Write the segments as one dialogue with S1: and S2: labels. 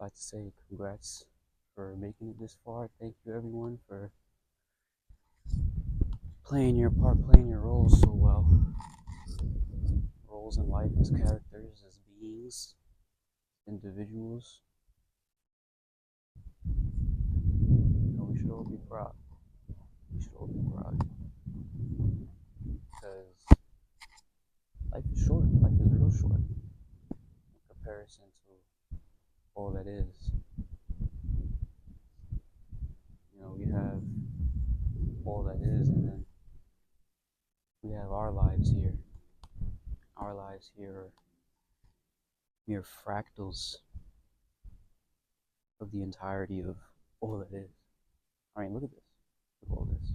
S1: like to say congrats for making it this far. Thank you everyone for playing your part, playing your roles so well. Roles in life as characters, as beings, individuals. We should all be proud. We should all be proud. Because life is short. Life is real short in comparison to all that is. We have all that is, and then we have our lives here. Our lives here are mere fractals of the entirety of all that is. I mean, look at this. Look at all this.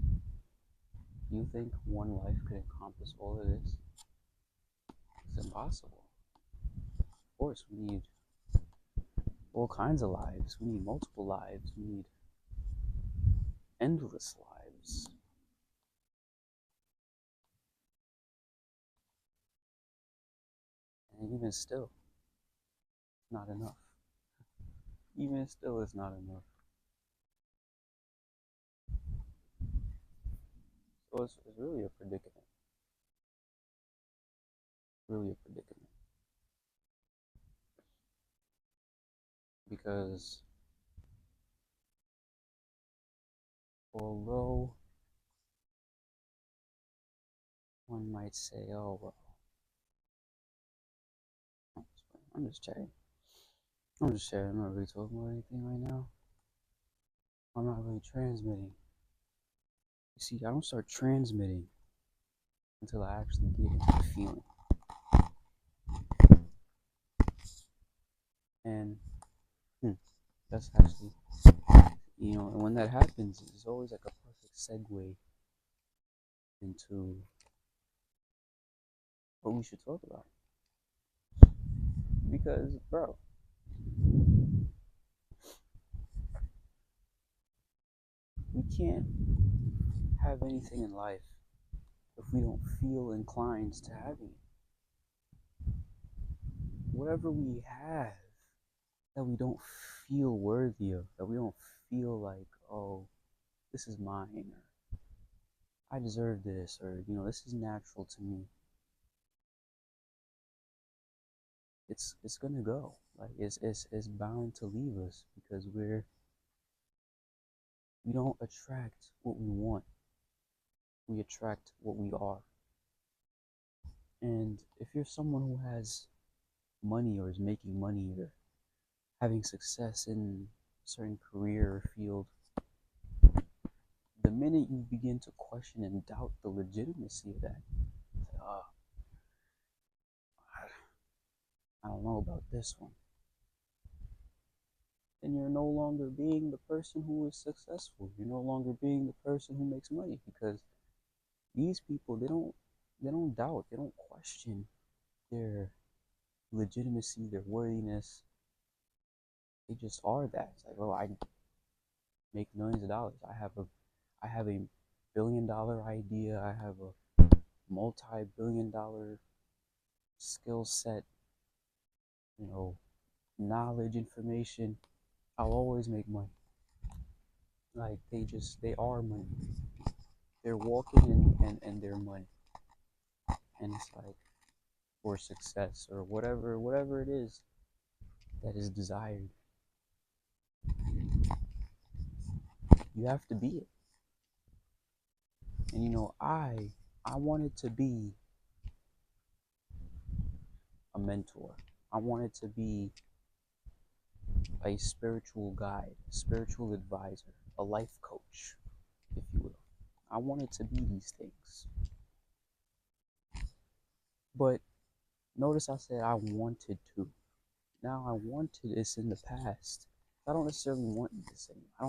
S1: Do you think one life could encompass all of this? It's impossible. Of course, we need all kinds of lives. We need multiple lives. We need endless lives. And even still, not enough. Even still, it's not enough. So it's really a predicament. Really a predicament. Because although one might say, oh, well, I'm just chatting. I'm just chatting. I'm not really talking about anything right now. I'm not really transmitting. You see, I don't start transmitting until I actually get into the feeling. And that's actually, and when that happens, it's always like a perfect segue into what we should talk about. Because, bro, we can't have anything in life if we don't feel inclined to having it. Whatever we have that we don't feel worthy of, that we don't feel like, oh, this is mine, or I deserve this, or this is natural to me. It's gonna go. Like it's bound to leave us because we don't attract what we want. We attract what we are. And if you're someone who has money or is making money or having success in a certain career or field, the minute you begin to question and doubt the legitimacy of that, I don't know about this one, then you're no longer being the person who is successful. You're no longer being the person who makes money, because these people, they don't doubt, they don't question their legitimacy, their worthiness. They just are that. It's like, oh, I make millions of dollars. I have a $1 billion idea. I have a multi-billion-dollar skill set, knowledge, information. I'll always make money. Like they are money. They're walking in their money. And it's like, or success or whatever it is that is desired. You have to be it. And I wanted to be a mentor. I wanted to be a spiritual guide, spiritual advisor, a life coach, if you will. I wanted to be these things. But notice I said I wanted to. Now I wanted this in the past. I don't necessarily want this anymore. I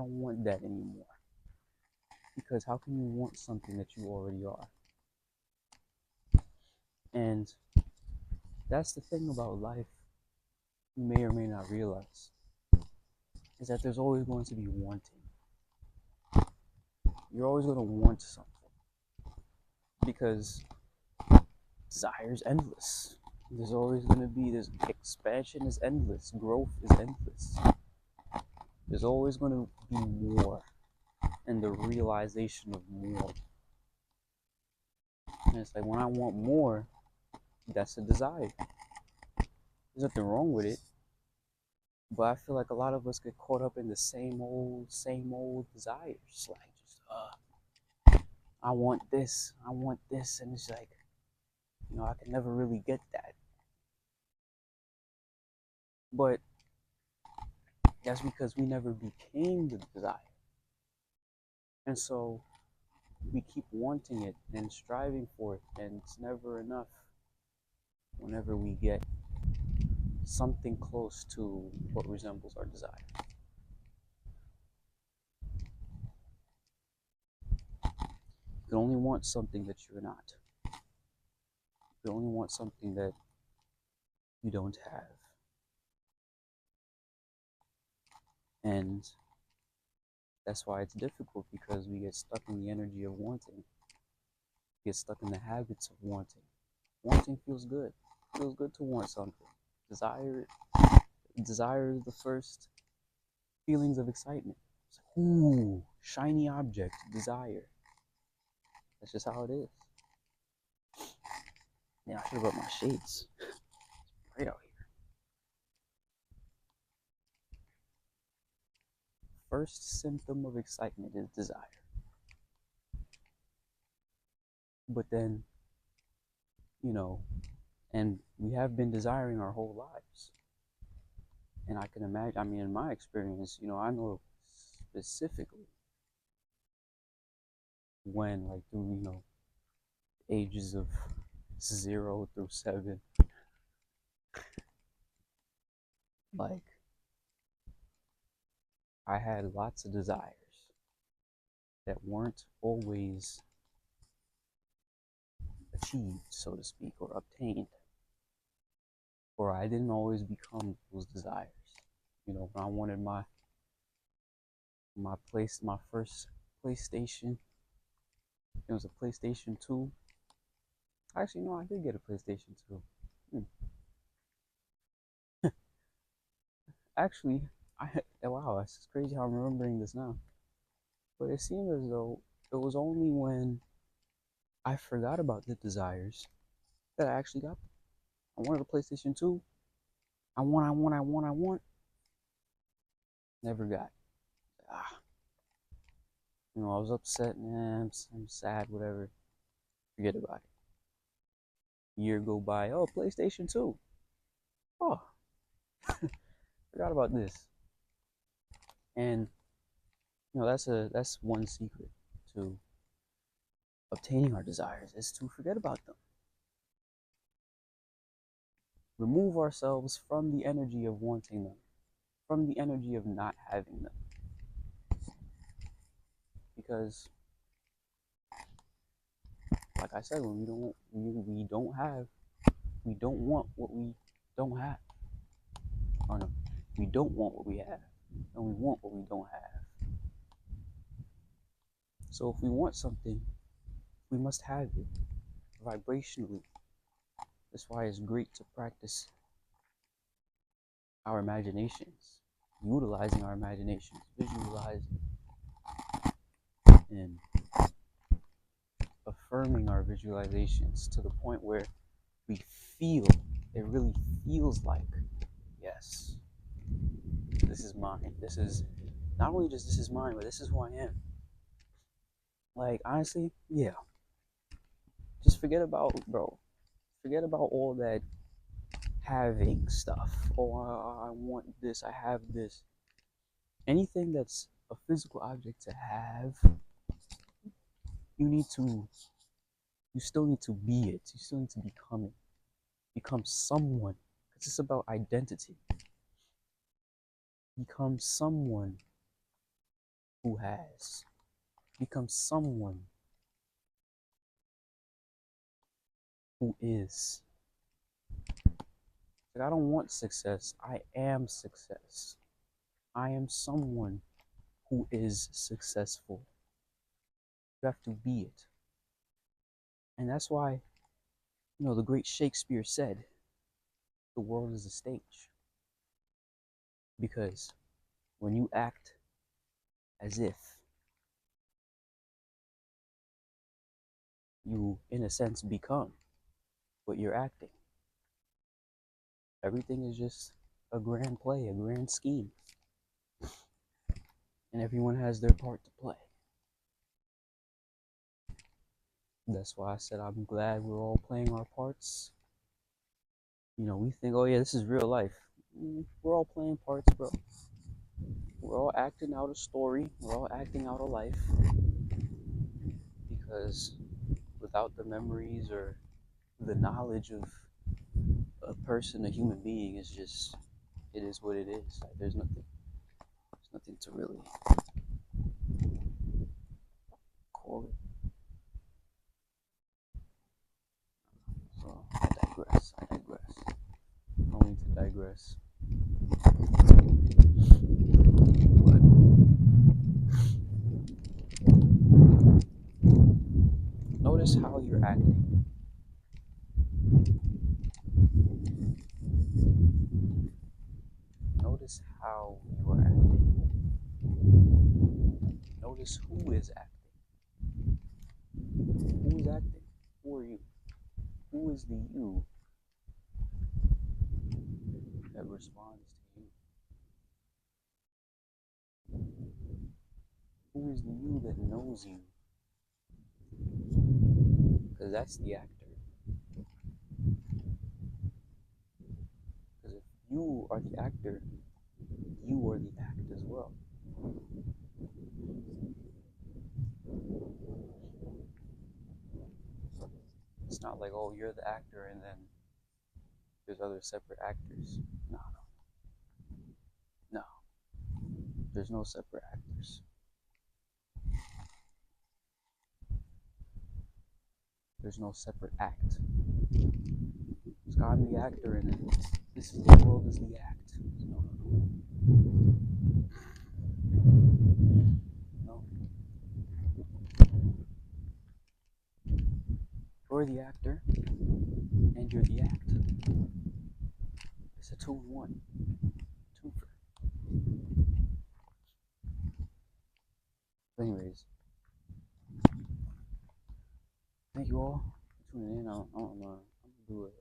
S1: don't want that anymore. Because how can you want something that you already are? And that's the thing about life you may or may not realize, is that there's always going to be wanting. You're always going to want something because desire is endless. There's always going to be this expansion is endless, growth is endless. There's always going to be more and the realization of more. And it's like when I want more, that's a desire. There's nothing wrong with it. But I feel like a lot of us get caught up in the same old desires. Like just I want this, and it's like, I can never really get that. But that's because we never became the desire. And so we keep wanting it and striving for it, and it's never enough whenever we get something close to what resembles our desire. You can only want something that you're not. You can only want something that you don't have. And that's why it's difficult, because we get stuck in the energy of wanting. We get stuck in the habits of wanting. Wanting feels good. It feels good to want something. Desire is the first feelings of excitement. It's like, ooh, shiny object, desire. That's just how it is. Man, I should have brought my shades. It's bright out here. First symptom of excitement is desire. But then, and we have been desiring our whole lives. And I can imagine, in my experience, I know specifically when, like, through, ages of 0 through 7, like, I had lots of desires that weren't always achieved, so to speak, or obtained, or I didn't always become those desires. When I wanted my first PlayStation, it was a PlayStation 2. Actually, no, I did get a PlayStation 2. Actually, wow, it's crazy how I'm remembering this now. But it seemed as though it was only when I forgot about the desires that I actually got them. I wanted a PlayStation 2. I want. Never got. Ah, I was upset, man. I'm sad, whatever. Forget about it. Year go by. Oh, PlayStation 2. Oh, forgot about this. And that's one secret to obtaining our desires, is to forget about them. Remove ourselves from the energy of wanting them, from the energy of not having them. Because, like I said, when we don't want what we don't have. Or no, we don't want what we have, and we want what we don't have. So if we want something, we must have it vibrationally. That's why it's great to practice our imaginations, utilizing our imaginations, visualizing, and affirming our visualizations to the point where we feel, it really feels like, yes, this is mine. This is not only just this is mine, but this is who I am. Like, honestly, yeah. Just forget about all that having stuff. Oh, I want this, I have this. Anything that's a physical object to have, you still need to be it. You still need to become it. Become someone. Because it's about identity. Become someone who has. Become someone who is. Like, I don't want success. I am success. I am someone who is successful. You have to be it. And that's why, the great Shakespeare said, the world is a stage. Because when you act as if you, in a sense, become what you're acting, everything is just a grand play, a grand scheme, and everyone has their part to play. That's why I said I'm glad we're all playing our parts. You know, we think, oh yeah, this is real life. We're all playing parts, bro. We're all acting out a story. We're all acting out a life. Because without the memories or the knowledge of a person, a human being, is just, it is what it is. Like, there's nothing to really call it. So I digress. I don't mean to digress. But notice how you're acting. Notice how you are acting. Notice who is acting. Who is acting? Who are you? Who is the you that responds to you? Who is the you that knows you? Because that's the actor. Because if you are the actor, you are the act as well. It's not like, oh, you're the actor and then there's other separate actors. No. There's no separate actors. There's no separate act. So I'm the actor and then this is the world is the act. No. You're the actor and you're the act. It's a 2-in-1. Twofer. But anyways, thank you all for tuning in. I'm gonna do it.